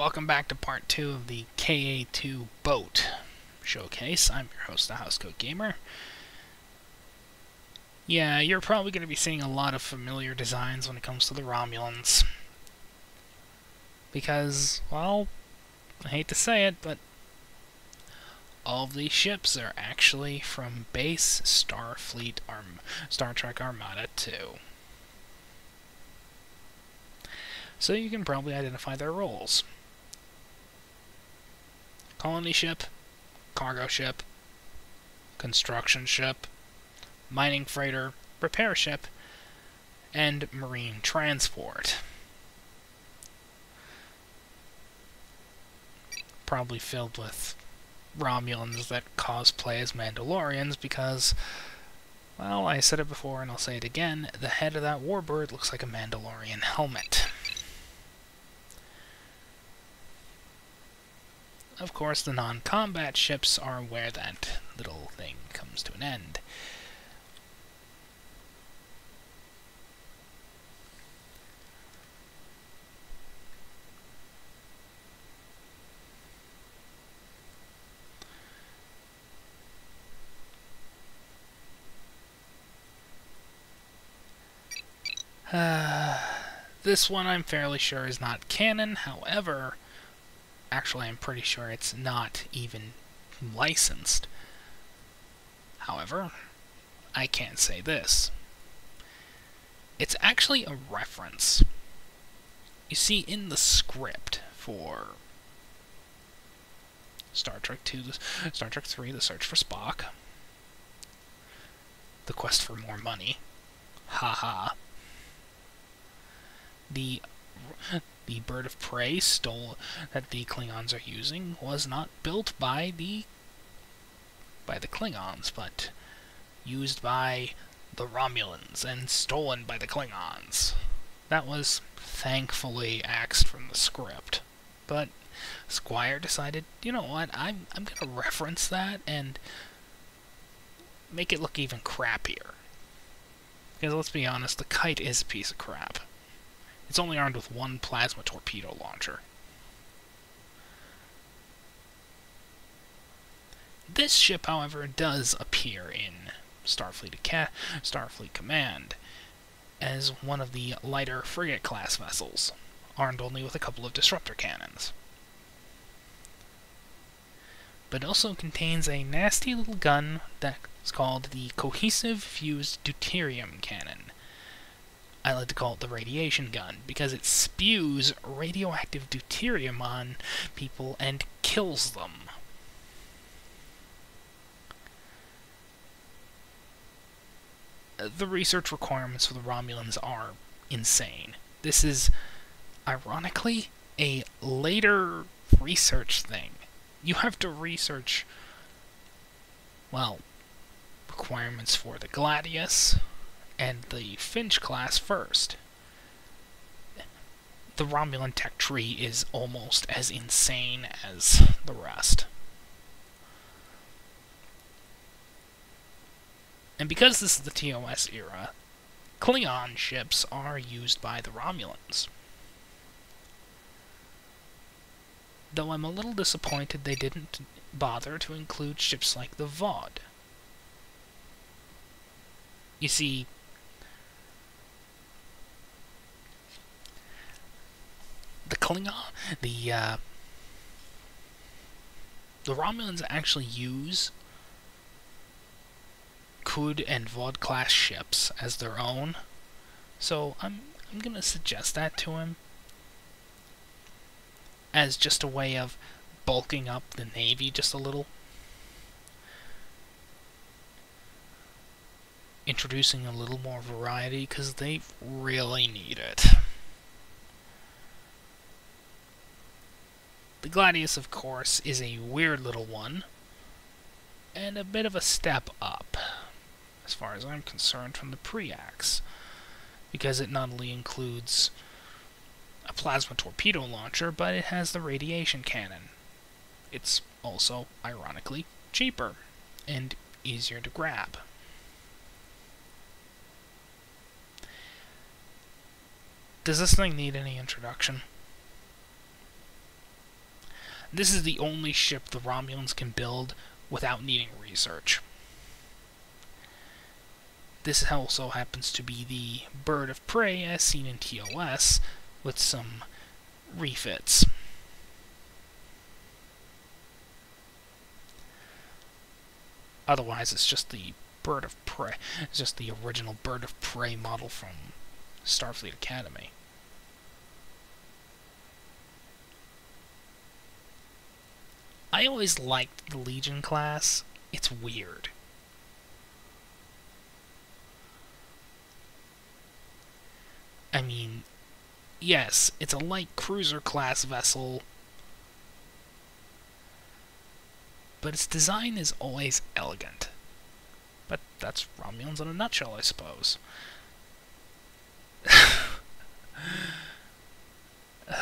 Welcome back to part 2 of the KA2 boat showcase. I'm your host, the Housecoat Gamer. Yeah, you're probably going to be seeing a lot of familiar designs when it comes to the Romulans. Because, well, I hate to say it, but all of these ships are actually from base Star Trek Armada II. So you can probably identify their roles. Colony ship, cargo ship, construction ship, mining freighter, repair ship, and marine transport. Probably filled with Romulans that cosplay as Mandalorians because, well, I said it before and I'll say it again, the head of that warbird looks like a Mandalorian helmet. Of course, the non-combat ships are where that little thing comes to an end. This one I'm fairly sure is not canon, however, actually I'm pretty sure it's not even licensed. However, I can't say this. It's actually a reference. You see, in the script for Star Trek II, Star Trek III, The Search for Spock, The Quest for More Money, haha, the bird of prey that the Klingons are using was not built by the Klingons, but used by the Romulans and stolen by the Klingons. That was thankfully axed from the script, but Squire decided, you know what, I'm gonna reference that and make it look even crappier. Because let's be honest, the Kite is a piece of crap. It's only armed with one plasma torpedo launcher. This ship, however, does appear in Starfleet Command as one of the lighter frigate-class vessels, armed only with a couple of disruptor cannons. But it also contains a nasty little gun that's called the Cohesive Fused Deuterium Cannon. I like to call it the radiation gun, because it spews radioactive deuterium on people and kills them. The research requirements for the Romulans are insane. This is, ironically, a later research thing. You have to research, well, requirements for the Gladius and the Finch class first. The Romulan tech tree is almost as insane as the rest. And because this is the TOS era, Klingon ships are used by the Romulans. Though I'm a little disappointed they didn't bother to include ships like the Vought. You see, the Romulans actually use Kud and Vought class ships as their own, so I'm gonna suggest that to him as just a way of bulking up the Navy just a little, introducing a little more variety, because they really need it. The Gladius, of course, is a weird little one, and a bit of a step up, as far as I'm concerned, from the Preax, because it not only includes a plasma torpedo launcher, but it has the radiation cannon. It's also, ironically, cheaper and easier to grab. Does this thing need any introduction? This is the only ship the Romulans can build without needing research. This also happens to be the bird of prey as seen in TOS, with some refits. Otherwise, it's just the bird of prey. It's just the original bird of prey model from Starfleet Academy. I always liked the Legion class. It's weird. I mean, yes, it's a light cruiser class vessel, but its design is always elegant. But that's Romulans in a nutshell, I suppose.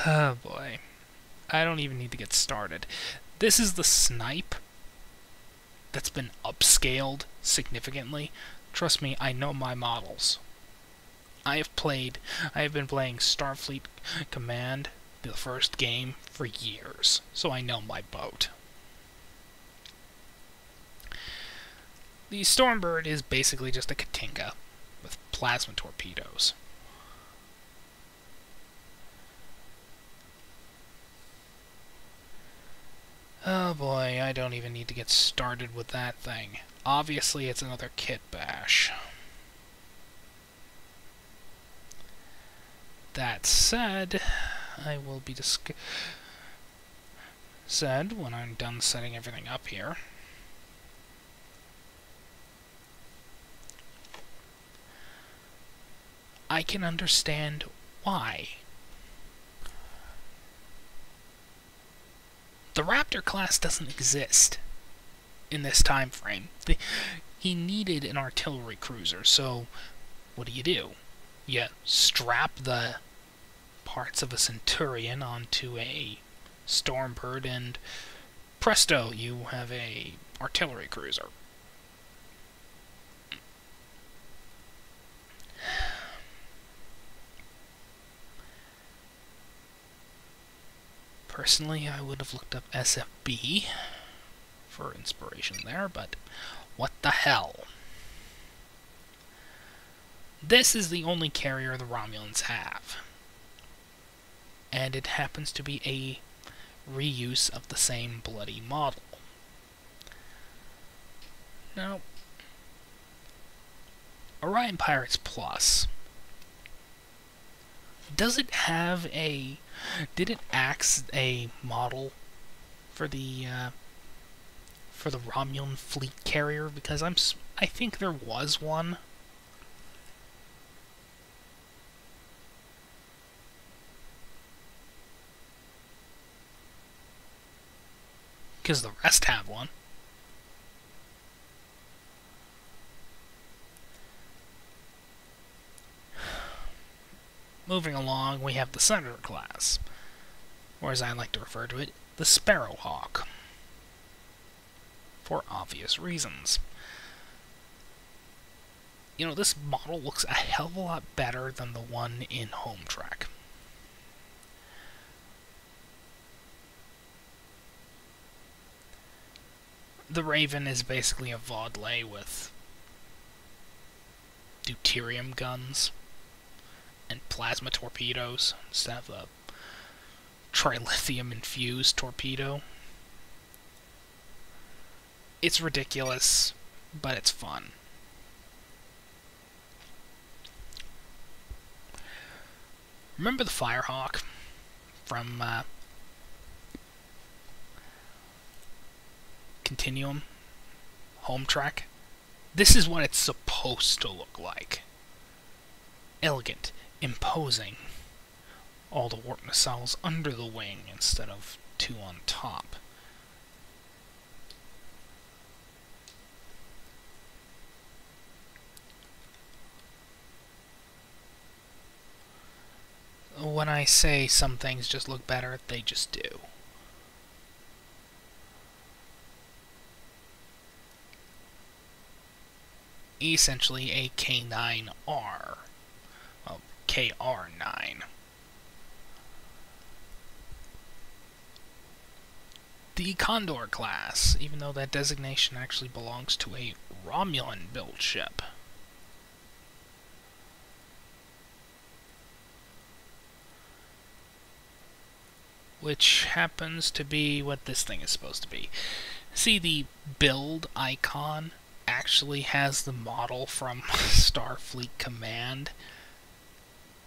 Oh boy. I don't even need to get started. This is the Snipe that's been upscaled significantly. Trust me, I know my models. I have been playing Starfleet Command, the first game, for years, so I know my boat. The Stormbird is basically just a Katinka with plasma torpedoes. Oh boy, I don't even need to get started with that thing. Obviously, it's another kit bash. That said, I will be said when I'm done setting everything up here. I can understand why. The Raptor class doesn't exist in this time frame. He needed an artillery cruiser, so what do? You strap the parts of a Centurion onto a Stormbird, and presto, you have a artillery cruiser. Personally, I would have looked up SFB for inspiration there, but what the hell? This is the only carrier the Romulans have, and it happens to be a reuse of the same bloody model. Now, Orion Pirates Plus, does it have a... Did it axe a model for the Romulan fleet carrier? Because I think there was one. Because the rest have one. Moving along, we have the Senator class, or as I like to refer to it, the Sparrowhawk, for obvious reasons. You know, this model looks a hell of a lot better than the one in Home Trek. The Raven is basically a Vaudlay with deuterium guns and plasma torpedoes instead of a trilithium infused torpedo. It's ridiculous, but it's fun. Remember the Firehawk from Continuum? Home Trek? This is what it's supposed to look like. Elegant, imposing. All the warp missiles under the wing instead of two on top. When I say some things just look better, they just do. Essentially a K9R. Well, KR9. the Condor class, even though that designation actually belongs to a Romulan-built ship. Which happens to be what this thing is supposed to be. See, the build icon actually has the model from Starfleet Command.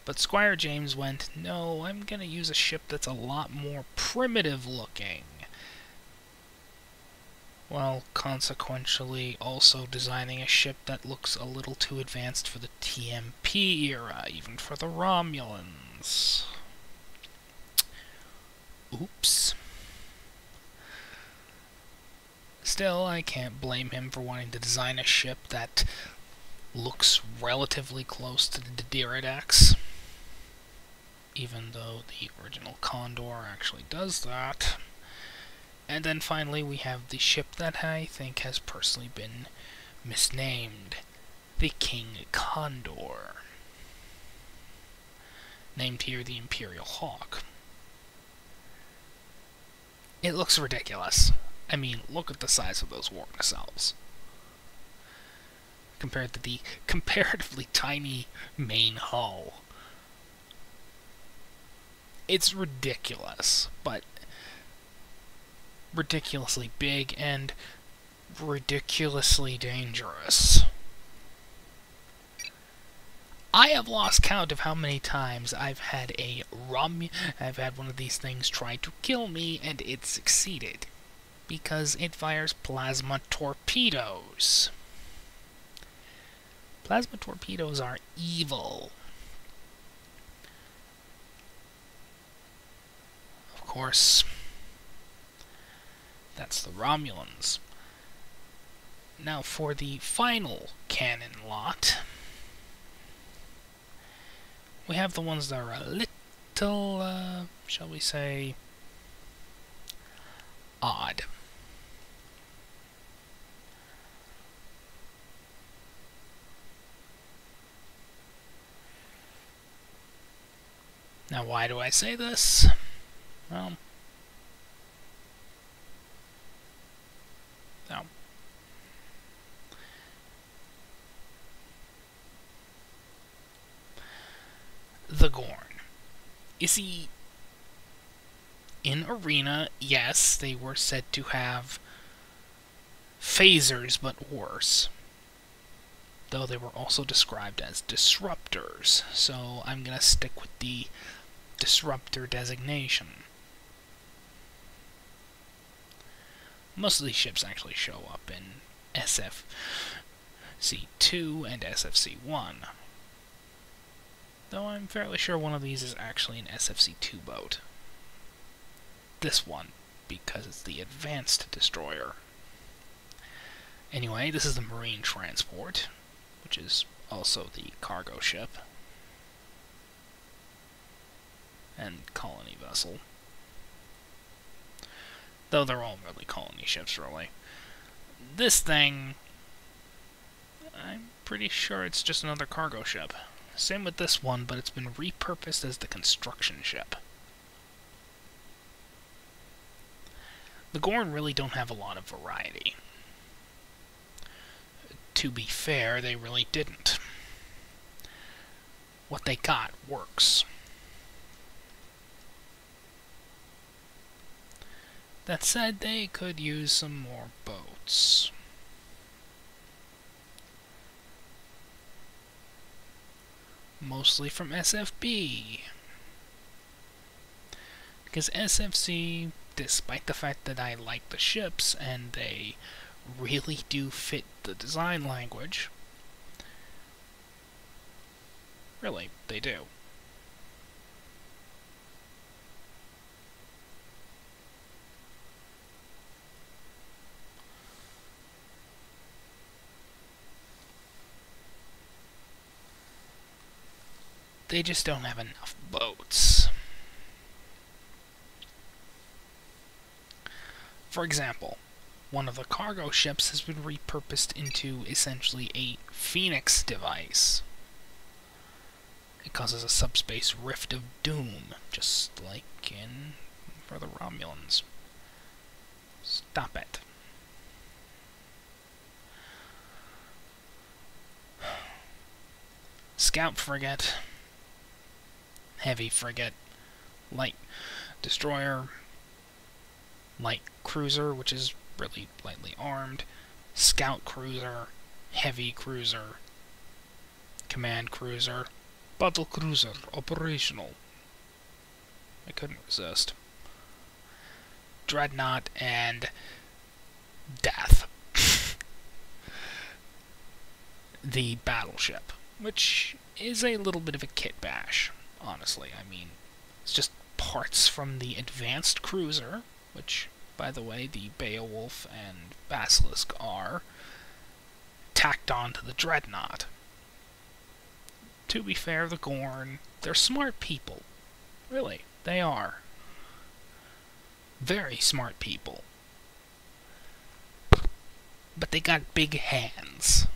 But Squire James went, no, I'm going to use a ship that's a lot more primitive looking. While consequentially also designing a ship that looks a little too advanced for the TMP era, even for the Romulans. Oops. Still, I can't blame him for wanting to design a ship that looks relatively close to the Diridax, even though the original Condor actually does that. And then finally we have the ship that I think has personally been misnamed, the King Condor. Named here the Imperial Hawk. It looks ridiculous. I mean, look at the size of those war nacelles. Compared to the comparatively tiny main hull. It's ridiculous, but ridiculously big and ridiculously dangerous. I have lost count of how many times I've had one of these things try to kill me, and it succeeded. Because it fires plasma torpedoes. Plasma torpedoes are evil. Of course, that's the Romulans. Now for the final cannon lot, we have the ones that are a little, shall we say, odd. Now, why do I say this? Well, no. The Gorn. You see, in Arena, yes, they were said to have phasers, but worse. Though they were also described as disruptors, so I'm going to stick with the disruptor designation. Most of these ships actually show up in SFC2 and SFC1. Though I'm fairly sure one of these is actually an SFC2 boat. This one, because it's the advanced destroyer. Anyway, this is the Marine Transport, which is also the cargo ship and colony vessel. Though they're all really colony ships, really. This thing, I'm pretty sure it's just another cargo ship. Same with this one, but it's been repurposed as the construction ship. The Gorn really don't have a lot of variety. To be fair, they really didn't. What they got works. That said, they could use some more boats. Mostly from SFB. Because SFC, despite the fact that I like the ships and they really do fit the design language, really, they do. They just don't have enough boats. For example, one of the cargo ships has been repurposed into essentially a Phoenix device. It causes a subspace rift of doom, just like for the Romulans. Stop it. Scout frigate, heavy frigate, light destroyer, light cruiser, which is really lightly armed, scout cruiser, heavy cruiser, command cruiser, battle cruiser, operational. I couldn't resist. Dreadnought, and death. The battleship, which is a little bit of a kit bash, honestly. I mean, it's just parts from the advanced cruiser, which, by the way, the Beowulf and Basilisk are, tacked onto the Dreadnought. To be fair, the Gorn, they're smart people. Really, they are. Very smart people. But they got big hands.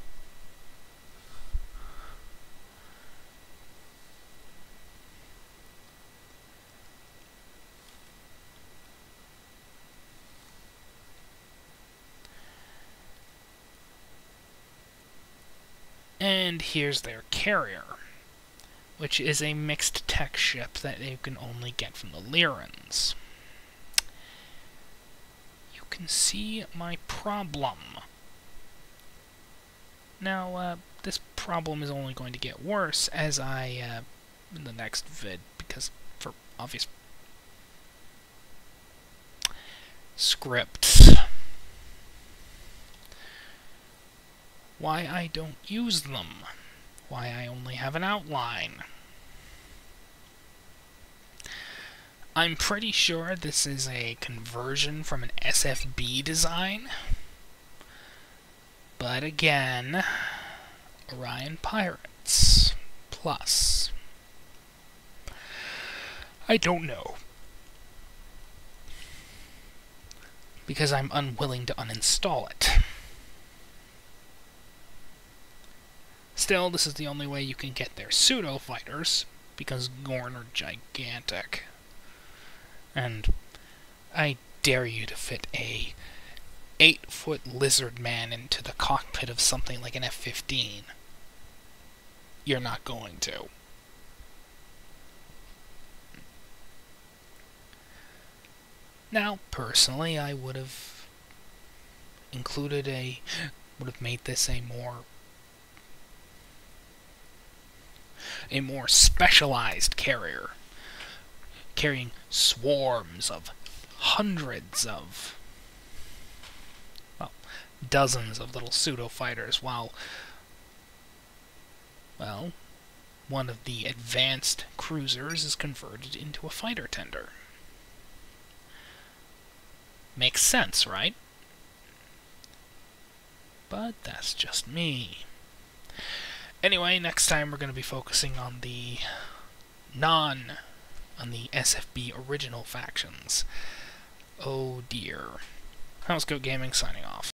And here's their carrier, which is a mixed tech ship that you can only get from the Lyrans. You can see my problem. Now, this problem is only going to get worse as I, in the next vid, because for obvious scripts, why I don't use them, why I only have an outline. I'm pretty sure this is a conversion from an SFB design, but again, Orion Pirates Plus. I don't know, because I'm unwilling to uninstall it. Still, this is the only way you can get their pseudo-fighters, because Gorn are gigantic. And I dare you to fit a 8-foot lizard man into the cockpit of something like an F-15. You're not going to. Now, personally, I would have made this a more specialized carrier, carrying swarms of hundreds of, well, dozens of little pseudo-fighters, while, well, one of the advanced cruisers is converted into a fighter tender. Makes sense, right? But that's just me. Anyway, next time we're going to be focusing on the SFB original factions. Oh dear. Housecoat Gaming signing off.